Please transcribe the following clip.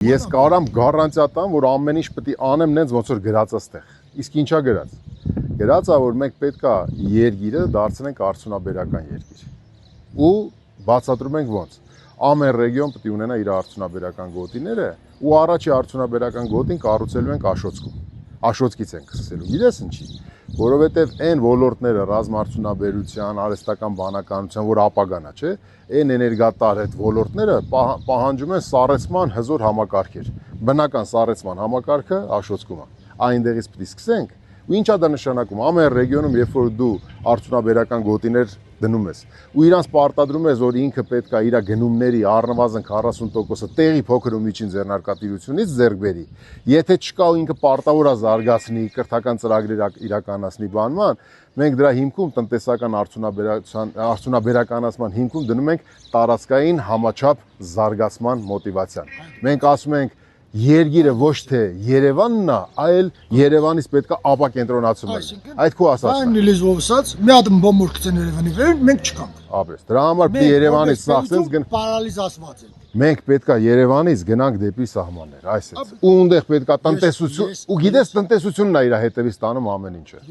Ես կարամ գառանտիա տամ, որ ամեն ինչ պետք է անեմ նենց ոնց որ գրած աստեղ։ Իսկ ինչա գրած։ Գրածա որ մենք պետքա երգիրը դարձնենք արդյունաբերական երգիր։ Ու բացատրում ենք ոնց։ Ամեն ռեգիոն պետք է ունենա իր արդյունաբերական գոտիները, ու առաջի արդյունաբերական գոտին կառուցելու ենք Աշոտսկում։ Աշոտսկից ենք սկսելու։ Գիտես ինչի։ Որովհետև այն ոլորտները ռազմարդյունաբերության, արհեստական բանականության, որ ապագան է, չէ՞, այն էներգատար այդ ոլորտները պահանջում են սառեցման հզոր համակարգեր։ Բնական սառեցման համակարգը Աշոտսկում է։ Այնտեղից պետք է սկսենք։ Ու ինչա դա նշանակում։ Ամեն ռեգիոնում, երբ որ դու արդյունաբերական գոտիներ դնում ես, ու իրանց պարտադրում ես, որ ինքը պետք է իր գնումների առնվազն 40%-ը տեղի փոքր ու միջին ձեռնարկատիրությունից ձեռք բերի։ Եթե չկա ու ինքը պարտավոր է զարգացնի, կրթական ծրագրեր իրականացնի բանման, մենք դրա հիմքում տնտեսական արդյունաբերականացման հիմքում դնում ենք տարածքային համաչափ զարգացման մոտիվացիան։ Մենք ասում ենք Երգիրը ոչ թե Երևանն է, այլ Երևանից պետք է ապակենտրոնացում լինի։ Այդ քո ասածն է։ Այն լեզվով ասած, մի հատ բոմբոր գցեն Երևանի վեր, մենք չկանք։ Ապես, դրա համար պետք է Երևանից սաղցենք պարալիզացված ենք։ Մենք պետք է Երևանից գնանք դեպի սահմաններ, այսպես։ Ու այնտեղ պետք է տնտեսություն, ու գիտես տնտեսությունն է իր հետևից տանում ամեն ինչը։